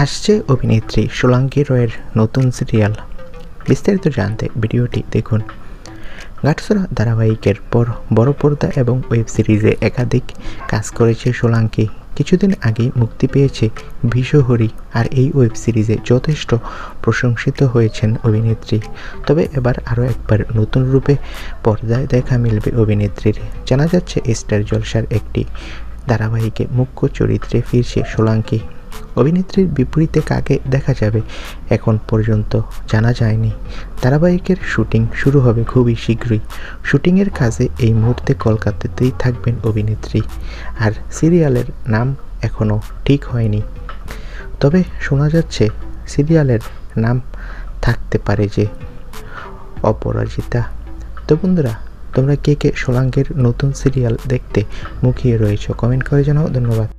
আসছে অভিনেত্রী সোলাঙ্কি রয়ের নতুন সিরিয়াল। বিস্তারিত জানতে ভিডিওটি দেখুন। গাটছড়া ধারাবাহিকের পর বড় পর্দা এবং ওয়েব সিরিজে একাধিক কাজ করেছে সোলাঙ্কি। কিছুদিন আগেই মুক্তি পেয়েছে বিষহরী, আর এই ওয়েব সিরিজে যথেষ্ট প্রশংসিত হয়েছেন অভিনেত্রী। তবে এবার আরও একবার নতুন রূপে পর্দায় দেখা মিলবে অভিনেত্রীর। জানা যাচ্ছে স্টার জলসার একটি ধারাবাহিকে মুখ্য চরিত্রে ফিরছে সোলাঙ্কি। অভিনেত্রীর বিপরীতে কাকে দেখা যাবে এখন পর্যন্ত জানা যায়নি। ধারাবাহিকের শুটিং শুরু হবে খুবই শীঘ্রই। শুটিংয়ের কাজে এই মুহূর্তে কলকাতাতেই থাকবেন অভিনেত্রী, আর সিরিয়ালের নাম এখনও ঠিক হয়নি। তবে শোনা যাচ্ছে সিরিয়ালের নাম থাকতে পারে যে অপরাজিতা। তো বন্ধুরা, তোমরা কে কে সোলাঙ্কির নতুন সিরিয়াল দেখতে মুখিয়ে রয়েছো কমেন্ট করে জানাও। ধন্যবাদ।